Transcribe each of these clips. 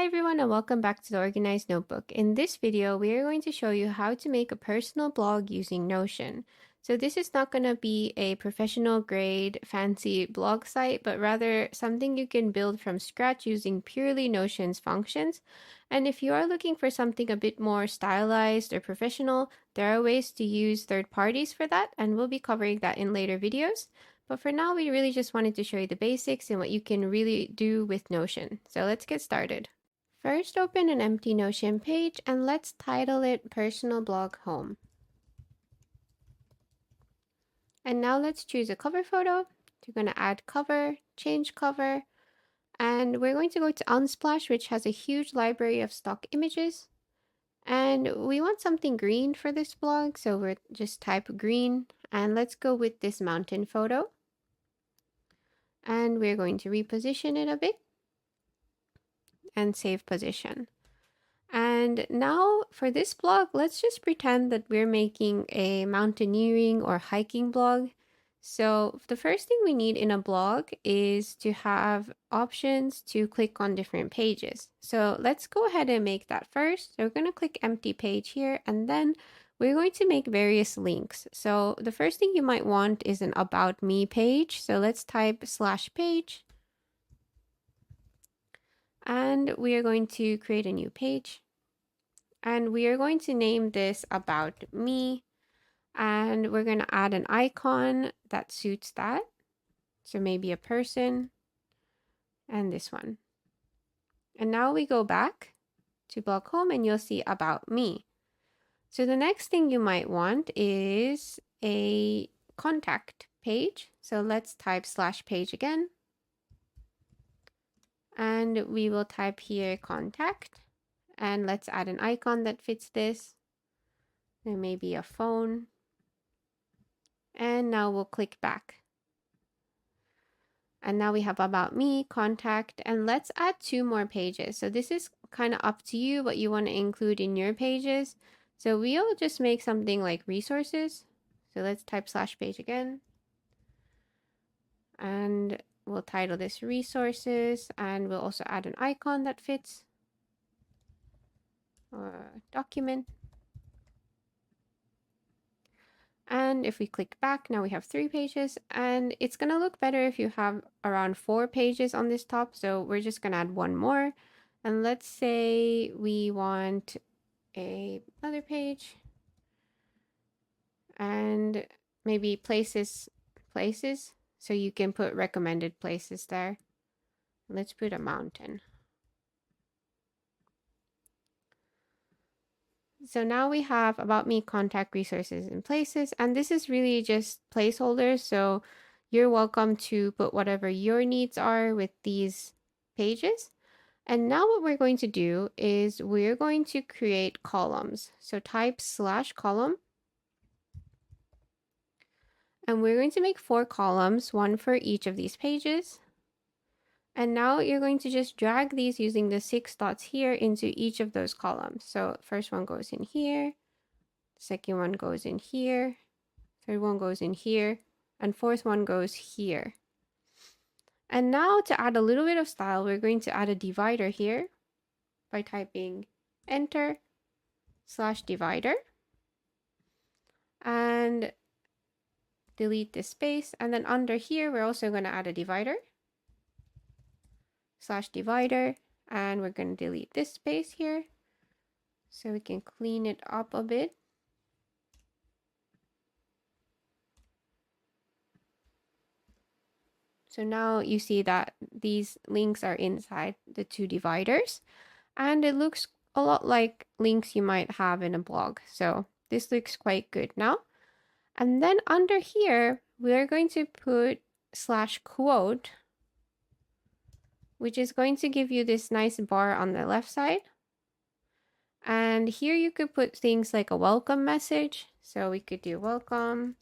Hi everyone and welcome back to the Organized Notebook. In this video, we are going to show you how to make a personal blog using Notion. So this is not going to be a professional grade fancy blog site, but rather something you can build from scratch using purely Notion's functions. And if you are looking for something a bit more stylized or professional, there are ways to use third parties for that, and we'll be covering that in later videos. But for now, we really just wanted to show you the basics and what you can really do with Notion. So let's get started. First, open an empty Notion page and let's title it Personal Blog Home. And now let's choose a cover photo. We're going to add cover, change cover, and we're going to go to Unsplash, which has a huge library of stock images. And we want something green for this blog, so we're just type green, and let's go with this mountain photo. And we're going to reposition it a bit and save position. And now for this blog, let's just pretend that we're making a mountaineering or hiking blog. So the first thing we need in a blog is to have options to click on different pages. So let's go ahead and make that first. So we're going to click empty page here, and then we're going to make various links. So the first thing you might want is an about me page. So let's type /page. And we are going to create a new page. And we are going to name this about me. And we're going to add an icon that suits that. So maybe a person and this one. And now we go back to blog home and you'll see about me. So the next thing you might want is a contact page. So let's type /page again. And we will type here contact. And let's add an icon that fits this. There may be a phone. And now we'll click back. And now we have about me, contact, and let's add 2 more pages. So this is kind of up to you what you want to include in your pages. So we'll just make something like resources. So let's type /page again. And we'll title this resources, and we'll also add an icon that fits or document. And if we click back, now we have 3 pages, and it's going to look better if you have around 4 pages on this top. So we're just going to add 1 more. And let's say we want another page and maybe places. So you can put recommended places there. Let's put a mountain. So now we have about me, contact, resources, and places. And this is really just placeholders. So you're welcome to put whatever your needs are with these pages. And now what we're going to do is we're going to create columns. So type /column. And we're going to make 4 columns, 1 for each of these pages. And now you're going to just drag these using the 6 dots here into each of those columns. So first one goes in here, second one goes in here, third one goes in here, and fourth one goes here. And now to add a little bit of style, we're going to add a divider here by typing enter /divider and delete this space. And then under here, we're also going to add a divider /divider, and we're going to delete this space here so we can clean it up a bit. So now you see that these links are inside the 2 dividers, and it looks a lot like links you might have in a blog. So this looks quite good now. And then under here, we're going to put /quote, which is going to give you this nice bar on the left side. And here you could put things like a welcome message. So we could do welcome.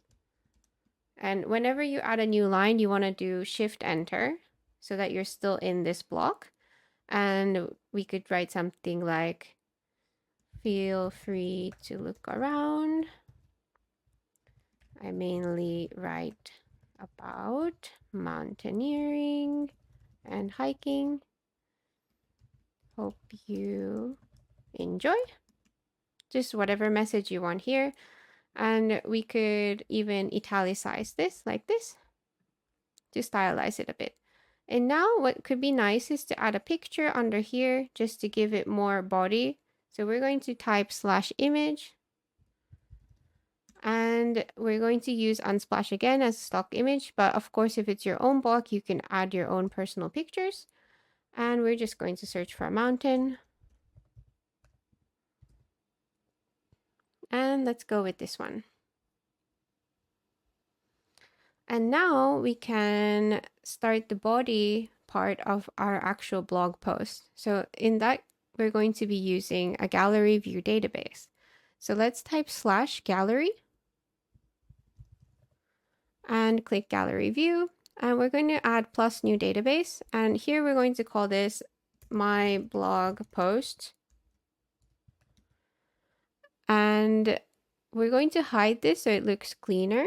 And whenever you add a new line, you want to do Shift Enter so that you're still in this block. And we could write something like, feel free to look around. I mainly write about mountaineering and hiking. Hope you enjoy. Just whatever message you want here. And we could even italicize this like this to stylize it a bit. And now what could be nice is to add a picture under here just to give it more body. So we're going to type /image. And we're going to use Unsplash again as a stock image. But of course, if it's your own blog, you can add your own personal pictures. And we're just going to search for a mountain. And let's go with this one. And now we can start the body part of our actual blog post. So in that, we're going to be using a gallery view database. So let's type /gallery and click gallery view. And we're going to add plus new database. And here we're going to call this my blog post. And we're going to hide this so it looks cleaner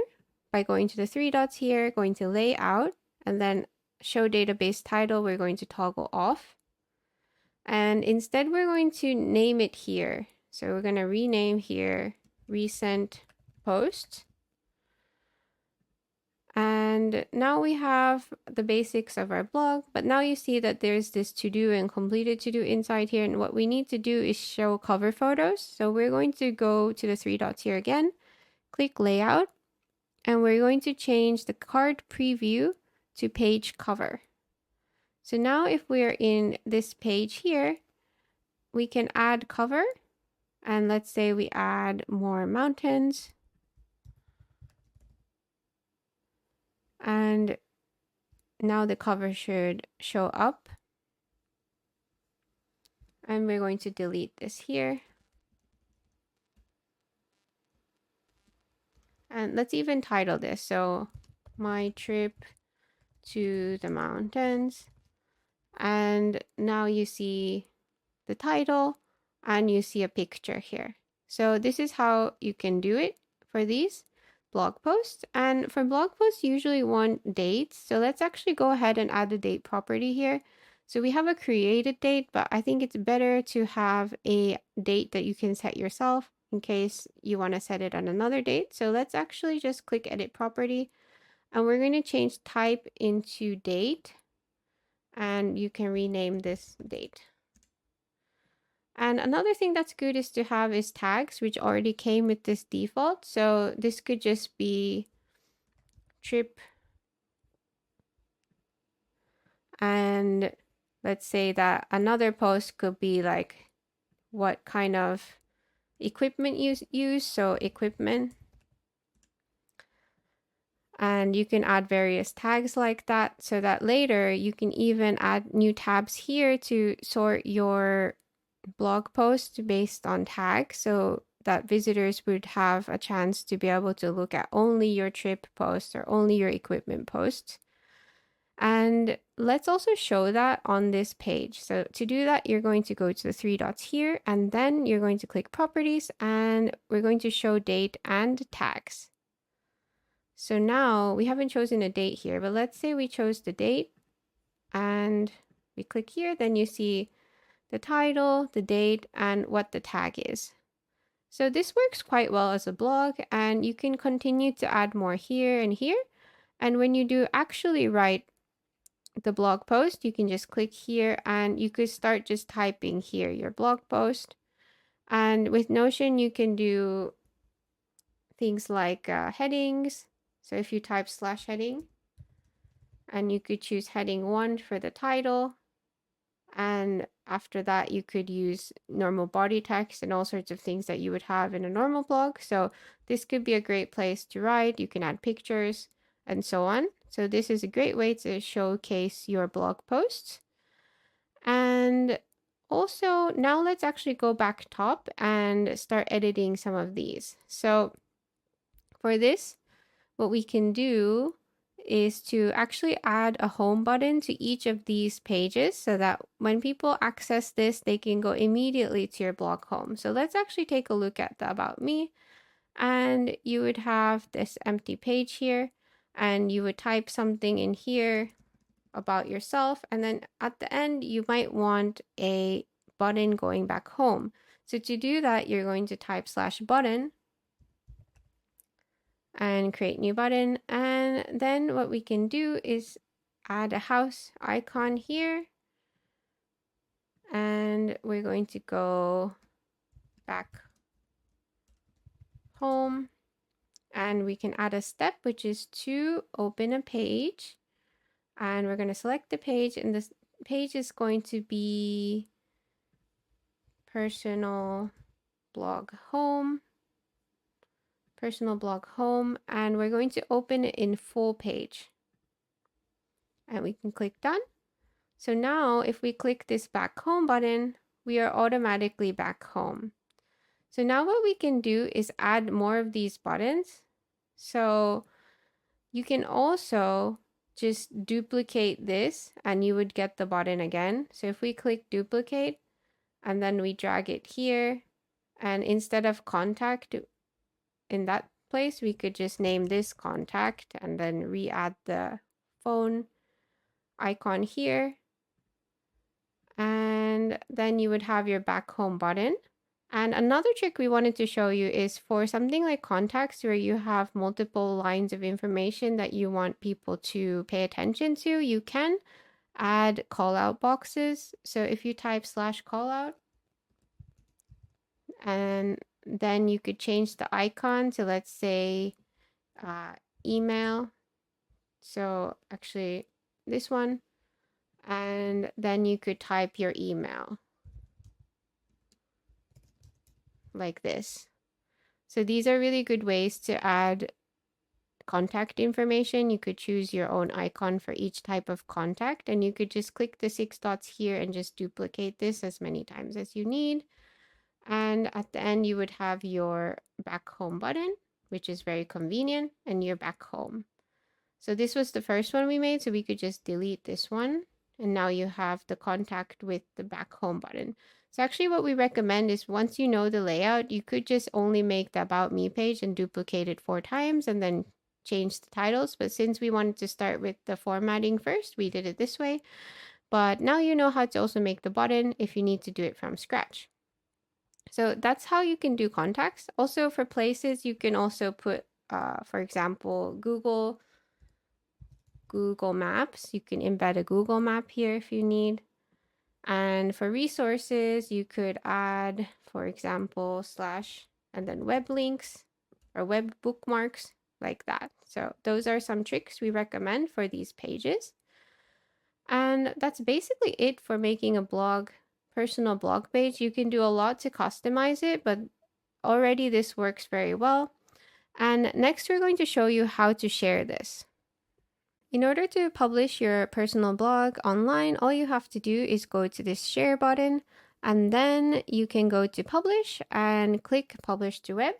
by going to the 3 dots here, going to layout, and then show database title, we're going to toggle off. And instead, we're going to name it here. So we're going to rename here recent post. And now we have the basics of our blog, but now you see that there's this to do and completed to do inside here. And what we need to do is show cover photos. So we're going to go to the 3 dots here again, click layout, and we're going to change the card preview to page cover. So now if we're in this page here, we can add cover. And let's say we add more mountains. And now the cover should show up. And we're going to delete this here. And let's even title this. So my trip to the mountains. And now you see the title and you see a picture here. So this is how you can do it for these blog posts. And for blog posts, you usually want dates. So let's actually go ahead and add the date property here. So we have a created date, but I think it's better to have a date that you can set yourself in case you want to set it on another date. So let's actually just click edit property, and we're going to change type into date, and you can rename this date. And another thing that's good is to have is tags, which already came with this default. So this could just be trip. And let's say that another post could be like what kind of equipment you use. So equipment. And you can add various tags like that so that later you can even add new tabs here to sort your blog post based on tags, so that visitors would have a chance to be able to look at only your trip posts or only your equipment posts. And let's also show that on this page. So to do that, you're going to go to the 3 dots here, and then you're going to click properties, and we're going to show date and tags. So now we haven't chosen a date here, but let's say we chose the date and we click here, then you see the title, the date, and what the tag is. So this works quite well as a blog, and you can continue to add more here and here. And when you do actually write the blog post, you can just click here and you could start just typing here your blog post. And with Notion, you can do things like headings. So if you type /heading, and you could choose heading 1 for the title, and after that you could use normal body text and all sorts of things that you would have in a normal blog. So this could be a great place to write. You can add pictures and so on. So this is a great way to showcase your blog posts. And also now let's actually go back top and start editing some of these. So for this, what we can do is to actually add a home button to each of these pages so that when people access this, they can go immediately to your blog home. So let's actually take a look at the About Me. And you would have this empty page here, and you would type something in here about yourself. And then at the end, you might want a button going back home. So to do that, you're going to type /button and create new button. And then what we can do is add a house icon here. And we're going to go back home. And we can add a step, which is to open a page. And we're going to select the page, and this page is going to be personal blog home, and we're going to open it in full page. And we can click done. So now if we click this back home button, we are automatically back home. So now what we can do is add more of these buttons. So you can also just duplicate this and you would get the button again. So if we click duplicate and then we drag it here, and instead of contact in that place, we could just name this contact and then re-add the phone icon here. And then you would have your back home button. And another trick we wanted to show you is for something like contacts where you have multiple lines of information that you want people to pay attention to, you can add call out boxes. So if you type /callout, and then you could change the icon to, let's say, email. So actually this one, and then you could type your email like this. So these are really good ways to add contact information. You could choose your own icon for each type of contact, and you could just click the 6 dots here and just duplicate this as many times as you need. And at the end, you would have your back home button, which is very convenient, and you're back home. So this was the first one we made, so we could just delete this one. And now you have the contact with the back home button. So actually what we recommend is once you know the layout, you could just only make the About Me page and duplicate it 4 times and then change the titles. But since we wanted to start with the formatting first, we did it this way. But now you know how to also make the button if you need to do it from scratch. So that's how you can do contacts. Also for places, you can also put, for example, Google Maps. You can embed a Google map here if you need. And for resources, you could add, for example, / and then web links or web bookmarks like that. So those are some tricks we recommend for these pages. And that's basically it for making a personal blog page. You can do a lot to customize it, but already this works very well. And next, we're going to show you how to share this. In order to publish your personal blog online, all you have to do is go to this share button, and then you can go to publish and click publish to web.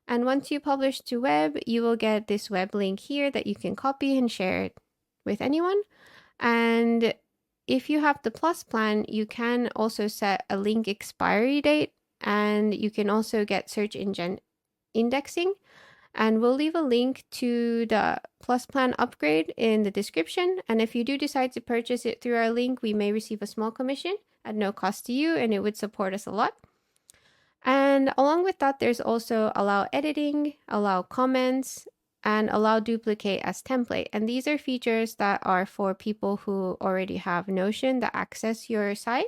And once you publish to web, you will get this web link here that you can copy and share it with anyone. And if you have the Plus plan, you can also set a link expiry date, and you can also get search engine indexing. And we'll leave a link to the Plus plan upgrade in the description. And if you do decide to purchase it through our link, we may receive a small commission at no cost to you, and it would support us a lot. And along with that, there's also allow editing, allow comments, and allow duplicate as template. And these are features that are for people who already have Notion that access your site.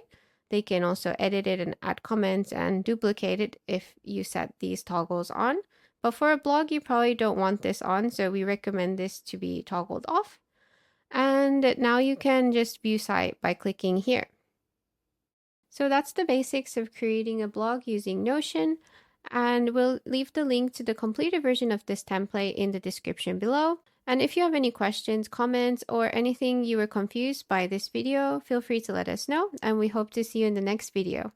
They can also edit it and add comments and duplicate it if you set these toggles on. But for a blog, you probably don't want this on, so we recommend this to be toggled off. And now you can just view site by clicking here. So that's the basics of creating a blog using Notion, and we'll leave the link to the completed version of this template in the description below. And if you have any questions, comments, or anything you were confused by this video, feel free to let us know, and we hope to see you in the next video.